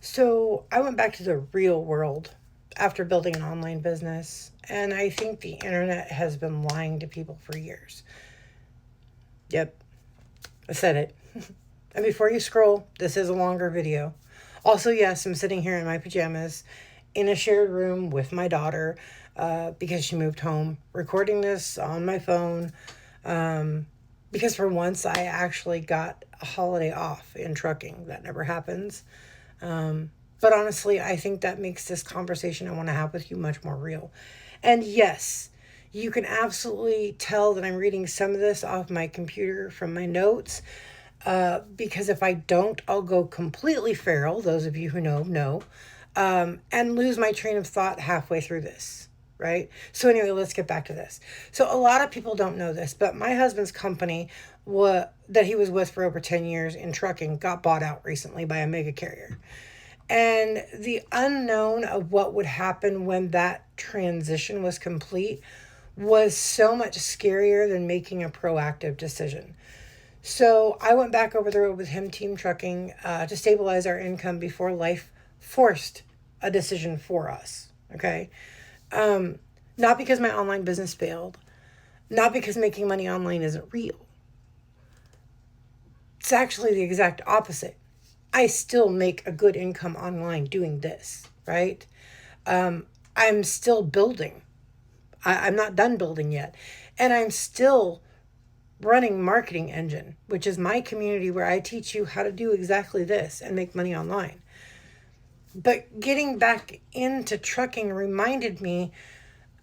So I went back to the real world after building an online business, and I think the internet has been lying to people for years. Yep, I said it. And before you scroll, this is a longer video. Also, yes, I'm sitting here in my pajamas in a shared room with my daughter because she moved home, recording this on my phone. Because for once, I actually got a holiday off in trucking. That never happens. But honestly, I think that makes this conversation I want to have with you much more real. And yes, you can absolutely tell that I'm reading some of this off my computer from my notes. Because if I don't, I'll go completely feral. Those of you who know, and lose my train of thought halfway through this. Right? So, anyway, let's get back to this. So, a lot of people don't know this, but my husband's company, that he was with for over 10 years in trucking, got bought out recently by a mega carrier. And the unknown of what would happen when that transition was complete was so much scarier than making a proactive decision. So I went back over the road with him, team trucking, to stabilize our income before life forced a decision for us. Okay. Not because my online business failed, not because making money online isn't real. It's actually the exact opposite. I still make a good income online doing this, right? I'm still building. I'm not done building yet. And I'm still running Marketing Engine, which is my community where I teach you how to do exactly this and make money online. But getting back into trucking reminded me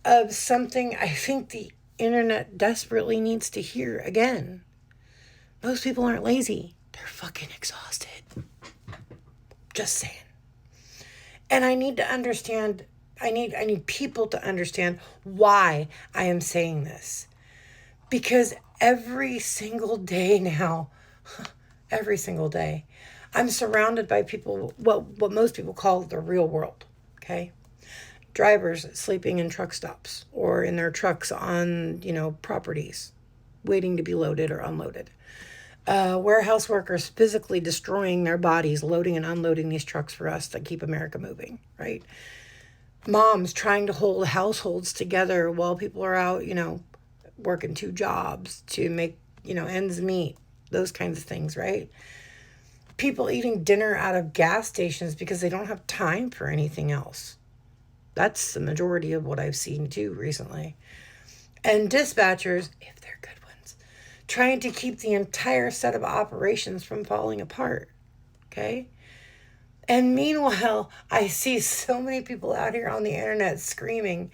of something I think the internet desperately needs to hear again. Most people aren't lazy. They're fucking exhausted. Just saying. And I need to understand, I need people to understand why I am saying this. Because every single day now, every single day, I'm surrounded by people, what most people call the real world, okay? Drivers sleeping in truck stops or in their trucks on, properties, waiting to be loaded or unloaded. Warehouse workers physically destroying their bodies, loading and unloading these trucks for us that keep America moving, right? Moms trying to hold households together while people are out, working two jobs to make, ends meet, those kinds of things, right? People eating dinner out of gas stations because they don't have time for anything else. That's the majority of what I've seen too recently. And dispatchers, if they're good ones, trying to keep the entire set of operations from falling apart. Okay? And meanwhile, I see so many people out here on the internet screaming,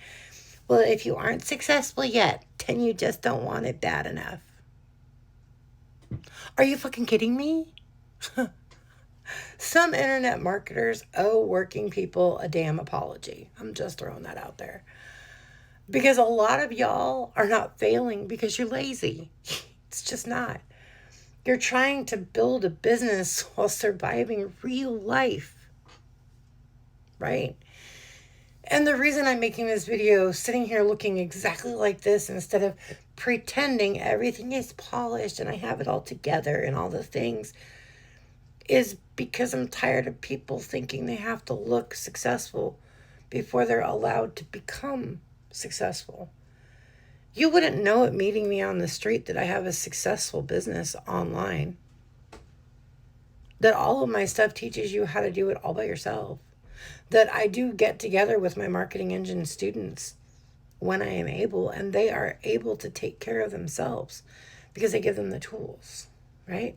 well, if you aren't successful yet, then you just don't want it bad enough. Are you fucking kidding me? Some internet marketers owe working people a damn apology. I'm just throwing that out there. Because a lot of y'all are not failing because you're lazy. It's just not. You're trying to build a business while surviving real life, right? And the reason I'm making this video, sitting here looking exactly like this instead of pretending everything is polished and I have it all together and all the things, is because I'm tired of people thinking they have to look successful before they're allowed to become successful. You wouldn't know it meeting me on the street that I have a successful business online. That all of my stuff teaches you how to do it all by yourself. That I do get together with my Marketing Engine students when I am able, and they are able to take care of themselves because I give them the tools, right?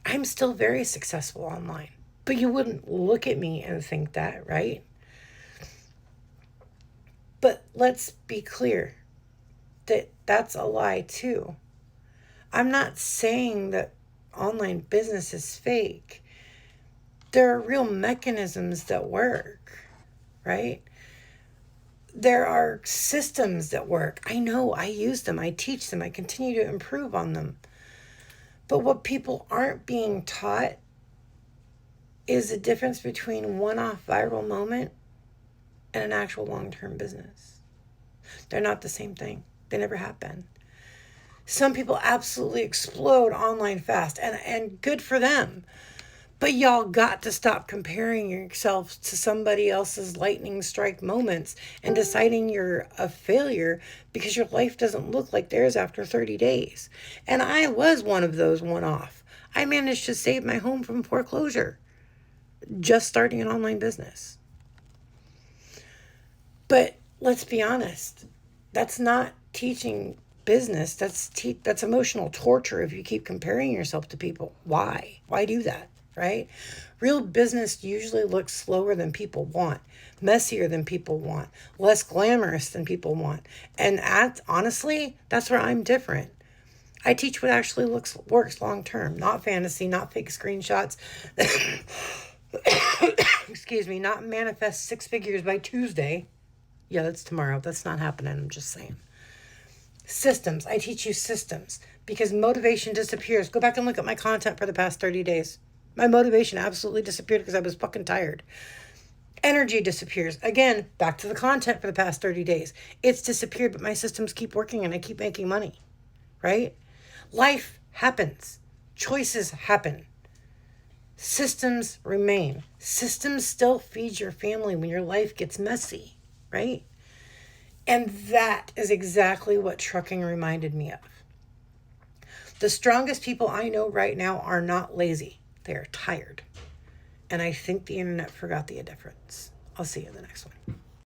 I'm still very successful online, but you wouldn't look at me and think that, right? But let's be clear that that's a lie too. I'm not saying that online business is fake. There are real mechanisms that work, right? There are systems that work. I know, I use them, I teach them, I continue to improve on them. But what people aren't being taught is the difference between one-off viral moment and an actual long-term business. They're not the same thing. They never have been. Some people absolutely explode online fast, and good for them. But y'all got to stop comparing yourselves to somebody else's lightning strike moments and deciding you're a failure because your life doesn't look like theirs after 30 days. And I was one of those one off. I managed to save my home from foreclosure just starting an online business. But let's be honest, that's not teaching business. That's emotional torture if you keep comparing yourself to people. Why? Why do that? Right? Real business usually looks slower than people want, messier than people want, less glamorous than people want. And honestly, that's where I'm different. I teach what actually works long term, not fantasy, not fake screenshots. Excuse me, not manifest 6 figures by Tuesday. Yeah, that's tomorrow. That's not happening. I'm just saying. Systems. I teach you systems because motivation disappears. Go back and look at my content for the past 30 days. My motivation absolutely disappeared because I was fucking tired. Energy disappears. Again, back to the content for the past 30 days. It's disappeared, but my systems keep working and I keep making money. Right? Life happens. Choices happen. Systems remain. Systems still feed your family when your life gets messy. Right? And that is exactly what trucking reminded me of. The strongest people I know right now are not lazy. They are tired. And I think the internet forgot the difference. I'll see you in the next one.